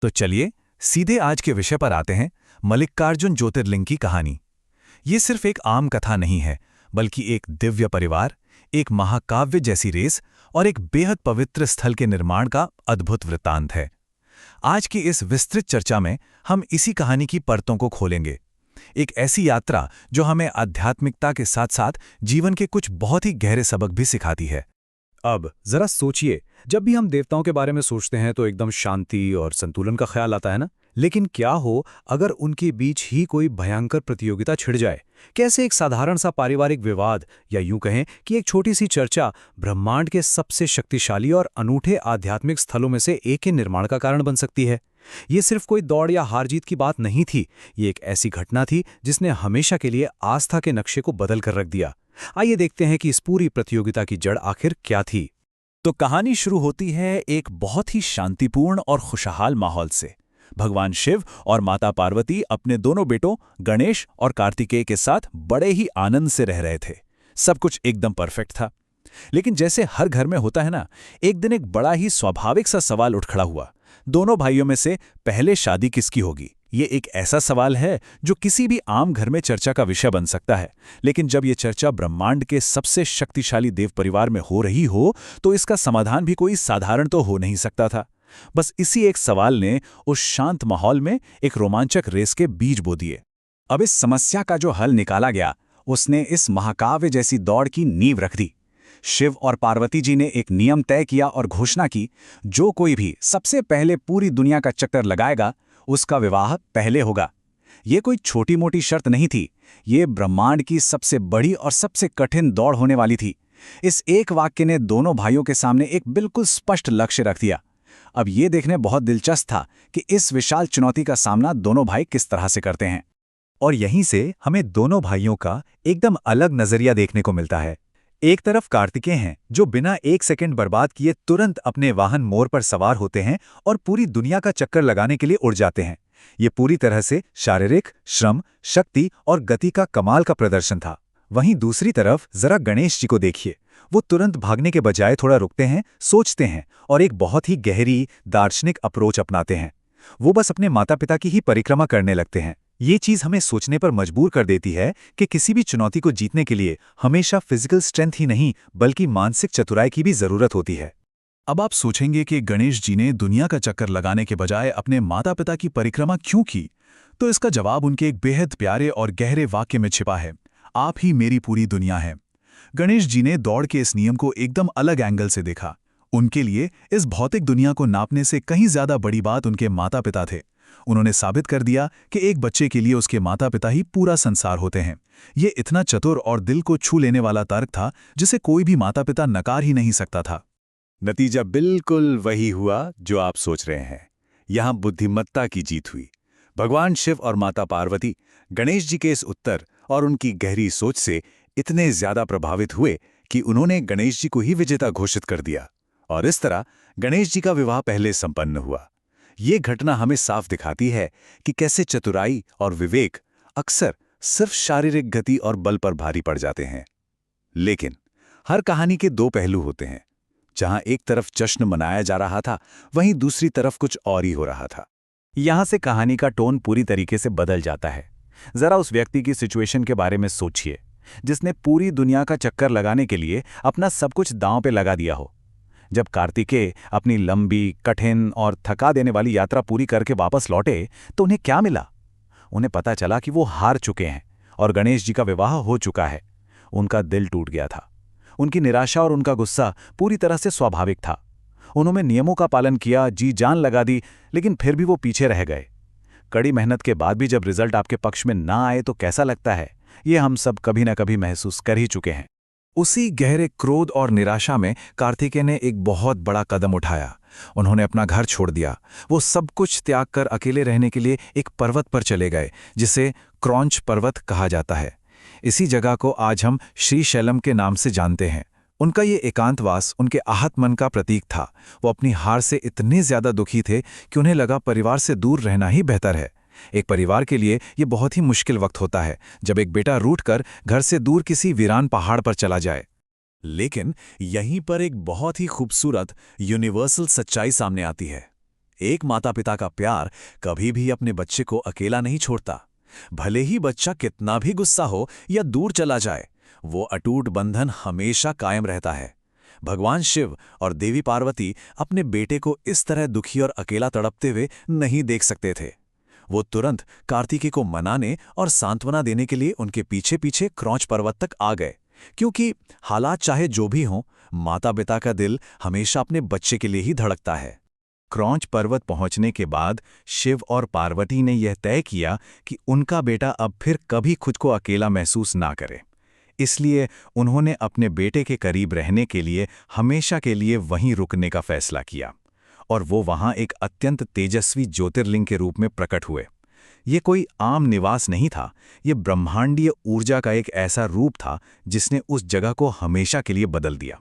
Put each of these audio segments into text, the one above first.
तो चलिए सीधे आज के विषय पर आते हैं, मल्लिकार्जुन ज्योतिर्लिंग की कहानी। ये सिर्फ एक आम कथा नहीं है, बल्कि एक दिव्य परिवार, एक महाकाव्य जैसी रेस और एक बेहद पवित्र स्थल के निर्माण का अद्भुत वृत्तांत है। आज की इस विस्तृत चर्चा में हम इसी कहानी की परतों को खोलेंगे। एक ऐसी यात्रा जो हमें आध्यात्मिकता के साथ साथ जीवन के कुछ बहुत ही गहरे सबक भी सिखाती है। अब जरा सोचिए, जब भी हम देवताओं के बारे में सोचते हैं तो एकदम शांति और संतुलन का ख्याल आता है ना। लेकिन क्या हो अगर उनके बीच ही कोई भयंकर प्रतियोगिता छिड़ जाए? कैसे एक साधारण सा पारिवारिक विवाद या यूं कहें कि एक छोटी सी चर्चा ब्रह्मांड के सबसे शक्तिशाली और अनूठे आध्यात्मिक स्थलों में से एक के निर्माण का कारण बन सकती है? ये सिर्फ कोई दौड़ या हार जीत की बात नहीं थी। ये एक ऐसी घटना थी जिसने हमेशा के लिए आस्था के नक्शे को बदल कर रख दिया। आइए देखते हैं कि इस पूरी प्रतियोगिता की जड़ आखिर क्या थी। तो कहानी शुरू होती है एक बहुत ही शांतिपूर्ण और खुशहाल माहौल से। भगवान शिव और माता पार्वती अपने दोनों बेटों गणेश और कार्तिकेय के साथ बड़े ही आनंद से रह रहे थे। सब कुछ एकदम परफेक्ट था। लेकिन जैसे हर घर में होता है ना, एक दिन एक बड़ा ही स्वाभाविक सा सवाल उठ खड़ा हुआ। दोनों भाइयों में से पहले शादी किसकी होगी? ये एक ऐसा सवाल है जो किसी भी आम घर में चर्चा का विषय बन सकता है। लेकिन जब ये चर्चा ब्रह्मांड के सबसे शक्तिशाली देव परिवार में हो रही हो, तो इसका समाधान भी कोई साधारण तो हो नहीं सकता था। बस इसी एक सवाल ने उस शांत माहौल में एक रोमांचक रेस के बीज बो दिए। अब इस समस्या का जो हल निकाला गया, उसने इस महाकाव्य जैसी दौड़ की नींव रख दी। शिव और पार्वती जी ने एक नियम तय किया और घोषणा की, जो कोई भी सबसे पहले पूरी दुनिया का चक्कर लगाएगा, उसका विवाह पहले होगा। ये कोई छोटी मोटी शर्त नहीं थी, ये ब्रह्मांड की सबसे बड़ी और सबसे कठिन दौड़ होने वाली थी। इस एक वाक्य ने दोनों भाइयों के सामने एक बिल्कुल स्पष्ट लक्ष्य रख दिया। अब ये देखने बहुत दिलचस्प था कि इस विशाल चुनौती का सामना दोनों भाई किस तरह से करते हैं। और यहीं से हमें दोनों भाइयों का एकदम अलग नजरिया देखने को मिलता है। एक तरफ कार्तिकेय हैं, जो बिना एक सेकंड बर्बाद किए तुरंत अपने वाहन मोर पर सवार होते हैं और पूरी दुनिया का चक्कर लगाने के लिए उड़ जाते हैं। ये पूरी तरह से शारीरिक श्रम, शक्ति और गति का कमाल का प्रदर्शन था। वहीं दूसरी तरफ जरा गणेश जी को देखिए। वो तुरंत भागने के बजाय थोड़ा रुकते हैं, सोचते हैं और एक बहुत ही गहरी दार्शनिक अप्रोच अपनाते हैं। वो बस अपने माता पिता की ही परिक्रमा करने लगते हैं। ये चीज़ हमें सोचने पर मजबूर कर देती है कि किसी भी चुनौती को जीतने के लिए हमेशा फिजिकल स्ट्रेंथ ही नहीं, बल्कि मानसिक चतुराई की भी जरूरत होती है। अब आप सोचेंगे कि गणेश जी ने दुनिया का चक्कर लगाने के बजाय अपने माता पिता की परिक्रमा क्यों की? तो इसका जवाब उनके एक बेहद प्यारे और गहरे वाक्य में छिपा है, आप ही मेरी पूरी दुनिया है। गणेश जी ने दौड़ के इस नियम को एकदम अलग एंगल से देखा। उनके लिए इस भौतिक दुनिया को नापने से कहीं ज्यादा बड़ी बात उनके माता पिता थे। उन्होंने साबित कर दिया कि एक बच्चे के लिए उसके माता पिता ही पूरा संसार होते हैं। ये इतना चतुर और दिल को छू लेने वाला तर्क था जिसे कोई भी माता पिता नकार ही नहीं सकता था। नतीजा बिल्कुल वही हुआ जो आप सोच रहे हैं। यहां बुद्धिमत्ता की जीत हुई। भगवान शिव और माता पार्वती गणेश जी के इस उत्तर और उनकी गहरी सोच से इतने ज्यादा प्रभावित हुए कि उन्होंने गणेश जी को ही विजेता घोषित कर दिया। और इस तरह गणेश जी का विवाह पहले संपन्न हुआ। ये घटना हमें साफ दिखाती है कि कैसे चतुराई और विवेक अक्सर सिर्फ शारीरिक गति और बल पर भारी पड़ जाते हैं। लेकिन हर कहानी के दो पहलू होते हैं। जहां एक तरफ जश्न मनाया जा रहा था, वहीं दूसरी तरफ कुछ और ही हो रहा था। यहां से कहानी का टोन पूरी तरीके से बदल जाता है। जरा उस व्यक्ति की सिचुएशन के बारे में सोचिए, जिसने पूरी दुनिया का चक्कर लगाने के लिए अपना सब कुछ दांव पे लगा दिया हो। जब कार्तिकेय अपनी लंबी, कठिन और थका देने वाली यात्रा पूरी करके वापस लौटे, तो उन्हें क्या मिला? उन्हें पता चला कि वो हार चुके हैं और गणेश जी का विवाह हो चुका है। उनका दिल टूट गया था। उनकी निराशा और उनका गुस्सा पूरी तरह से स्वाभाविक था। उन्होंने नियमों का पालन किया, जी जान लगा दी, लेकिन फिर भी वो पीछे रह गए। कड़ी मेहनत के बाद भी जब रिजल्ट आपके पक्ष में ना आए तो कैसा लगता है, ये हम सब कभी ना कभी महसूस कर ही चुके हैं। उसी गहरे क्रोध और निराशा में कार्तिकेय ने एक बहुत बड़ा कदम उठाया। उन्होंने अपना घर छोड़ दिया। वो सब कुछ त्याग कर अकेले रहने के लिए एक पर्वत पर चले गए, जिसे क्रौंच पर्वत कहा जाता है। इसी जगह को आज हम श्रीशैलम के नाम से जानते हैं। उनका ये एकांतवास उनके आहत मन का प्रतीक था। वो अपनी हार से इतने ज्यादा दुखी थे कि उन्हें लगा परिवार से दूर रहना ही बेहतर है। एक परिवार के लिए ये बहुत ही मुश्किल वक्त होता है जब एक बेटा रूठकर घर से दूर किसी वीरान पहाड़ पर चला जाए। लेकिन यहीं पर एक बहुत ही खूबसूरत यूनिवर्सल सच्चाई सामने आती है। एक माता पिता का प्यार कभी भी अपने बच्चे को अकेला नहीं छोड़ता। भले ही बच्चा कितना भी गुस्सा हो या दूर चला जाए, वो अटूट बंधन हमेशा कायम रहता है। भगवान शिव और देवी पार्वती अपने बेटे को इस तरह दुखी और अकेला तड़पते हुए नहीं देख सकते थे। वो तुरंत कार्तिकेय को मनाने और सांत्वना देने के लिए उनके पीछे पीछे क्रौंच पर्वत तक आ गए, क्योंकि हालात चाहे जो भी हों, माता पिता का दिल हमेशा अपने बच्चे के लिए ही धड़कता है। क्रौंच पर्वत पहुंचने के बाद शिव और पार्वती ने यह तय किया कि उनका बेटा अब फिर कभी खुद को अकेला महसूस ना करे। इसलिए उन्होंने अपने बेटे के करीब रहने के लिए हमेशा के लिए वहीं रुकने का फैसला किया, और वो वहां एक अत्यंत तेजस्वी ज्योतिर्लिंग के रूप में प्रकट हुए। ये कोई आम निवास नहीं था, ये ब्रह्मांडीय ऊर्जा का एक ऐसा रूप था जिसने उस जगह को हमेशा के लिए बदल दिया।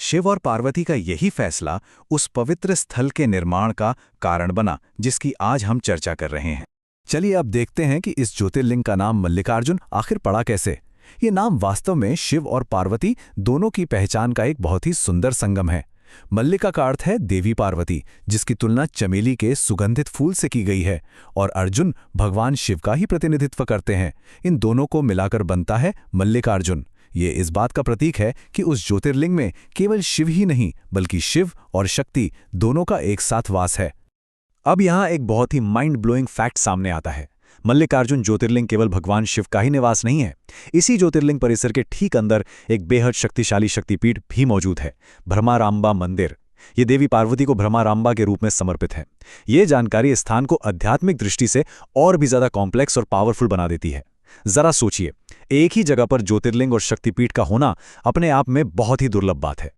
शिव और पार्वती का यही फैसला उस पवित्र स्थल के निर्माण का कारण बना जिसकी आज हम चर्चा कर रहे हैं। चलिए अब देखते हैं कि इस ज्योतिर्लिंग का नाम मल्लिकार्जुन आखिर पड़ा कैसे। ये नाम वास्तव में शिव और पार्वती दोनों की पहचान का एक बहुत ही सुंदर संगम है। मल्लिका का अर्थ है देवी पार्वती, जिसकी तुलना चमेली के सुगंधित फूल से की गई है, और अर्जुन भगवान शिव का ही प्रतिनिधित्व करते हैं। इन दोनों को मिलाकर बनता है मल्लिकार्जुन। ये इस बात का प्रतीक है कि उस ज्योतिर्लिंग में केवल शिव ही नहीं बल्कि शिव और शक्ति दोनों का एक साथ वास है। अब यहाँ एक बहुत ही माइंड ब्लोइंग फैक्ट सामने आता है। मल्लिकार्जुन ज्योतिर्लिंग केवल भगवान शिव का ही निवास नहीं है। इसी ज्योतिर्लिंग परिसर के ठीक अंदर एक बेहद शक्तिशाली शक्तिपीठ भी मौजूद है, भ्रमारांबा मंदिर। ये देवी पार्वती को भ्रमारांबा के रूप में समर्पित है। ये जानकारी इस स्थान को आध्यात्मिक दृष्टि से और भी ज्यादा कॉम्प्लेक्स और पावरफुल बना देती है। जरा सोचिए, एक ही जगह पर ज्योतिर्लिंग और शक्तिपीठ का होना अपने आप में बहुत ही दुर्लभ बात है।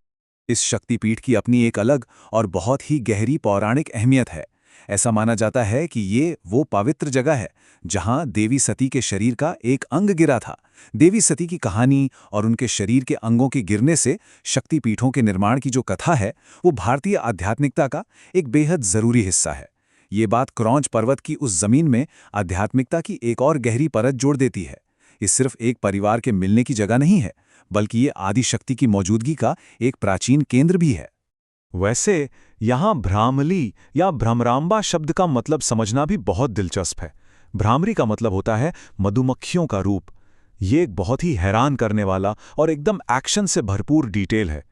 इस शक्तिपीठ की अपनी एक अलग और बहुत ही गहरी पौराणिक अहमियत है। ऐसा माना जाता है कि ये वो पवित्र जगह है जहां देवी सती के शरीर का एक अंग गिरा था। देवी सती की कहानी और उनके शरीर के अंगों के गिरने से शक्तिपीठों के निर्माण की जो कथा है, वो भारतीय आध्यात्मिकता का एक बेहद जरूरी हिस्सा है। ये बात क्रौंच पर्वत की उस जमीन में आध्यात्मिकता की एक और गहरी परत जोड़ देती है। ये सिर्फ एक परिवार के मिलने की जगह नहीं है, बल्कि ये आदि शक्ति की मौजूदगी का एक प्राचीन केंद्र भी है। वैसे यहाँ भ्रामली या भ्रमरांबा शब्द का मतलब समझना भी बहुत दिलचस्प है। भ्रामरी का मतलब होता है मधुमक्खियों का रूप। ये एक बहुत ही हैरान करने वाला और एकदम एक्शन से भरपूर डिटेल है।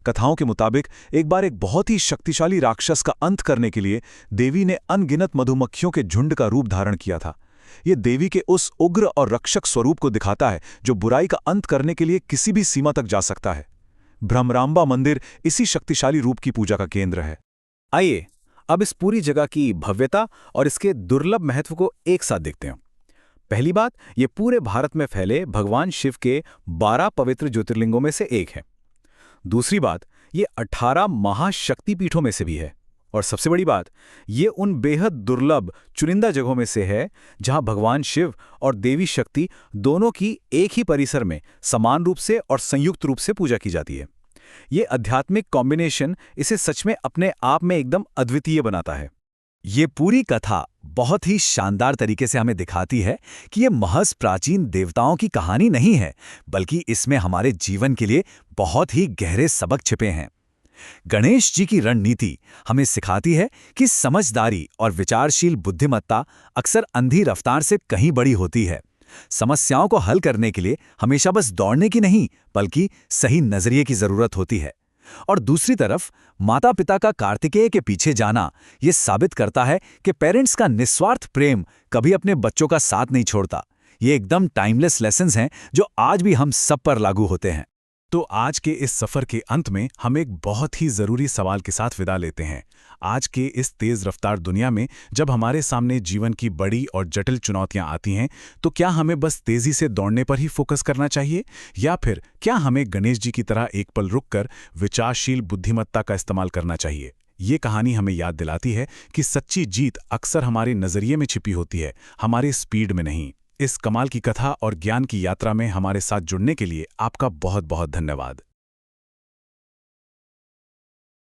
कथाओं के मुताबिक एक बार एक बहुत ही शक्तिशाली राक्षस का अंत करने के लिए देवी ने अनगिनत मधुमक्खियों के झुंड का रूप धारण किया था। ये देवी के उस उग्र और रक्षक स्वरूप को दिखाता है जो बुराई का अंत करने के लिए किसी भी सीमा तक जा सकता है। भ्रमरांबा मंदिर इसी शक्तिशाली रूप की पूजा का केंद्र है। आइए अब इस पूरी जगह की भव्यता और इसके दुर्लभ महत्व को एक साथ देखते हैं। पहली बात, ये पूरे भारत में फैले भगवान शिव के 12 पवित्र ज्योतिर्लिंगों में से एक है। दूसरी बात, ये 18 महाशक्तिपीठों में से भी है। और सबसे बड़ी बात, ये उन बेहद दुर्लभ चुनिंदा जगहों में से है जहां भगवान शिव और देवी शक्ति दोनों की एक ही परिसर में समान रूप से और संयुक्त रूप से पूजा की जाती है। ये आध्यात्मिक कॉम्बिनेशन इसे सच में अपने आप में एकदम अद्वितीय बनाता है। ये पूरी कथा बहुत ही शानदार तरीके से हमें दिखाती है कि ये महज प्राचीन देवताओं की कहानी नहीं है, बल्कि इसमें हमारे जीवन के लिए बहुत ही गहरे सबक छिपे हैं। गणेश जी की रणनीति हमें सिखाती है कि समझदारी और विचारशील बुद्धिमत्ता अक्सर अंधी रफ्तार से कहीं बड़ी होती है। समस्याओं को हल करने के लिए हमेशा बस दौड़ने की नहीं, बल्कि सही नजरिए की जरूरत होती है। और दूसरी तरफ माता पिता का कार्तिकेय के पीछे जाना ये साबित करता है कि पेरेंट्स का निस्वार्थ प्रेम कभी अपने बच्चों का साथ नहीं छोड़ता। ये एकदम टाइमलेस लेसन्स हैं जो आज भी हम सब पर लागू होते हैं। तो आज के इस सफर के अंत में हम एक बहुत ही जरूरी सवाल के साथ विदा लेते हैं। आज के इस तेज रफ्तार दुनिया में जब हमारे सामने जीवन की बड़ी और जटिल चुनौतियां आती हैं, तो क्या हमें बस तेजी से दौड़ने पर ही फोकस करना चाहिए, या फिर क्या हमें गणेश जी की तरह एक पल रुककर विचारशील बुद्धिमत्ता का इस्तेमाल करना चाहिए? ये कहानी हमें याद दिलाती है कि सच्ची जीत अक्सर हमारे नजरिए में छिपी होती है, हमारे स्पीड में नहीं। इस कमाल की कथा और ज्ञान की यात्रा में हमारे साथ जुड़ने के लिए आपका बहुत बहुत धन्यवाद।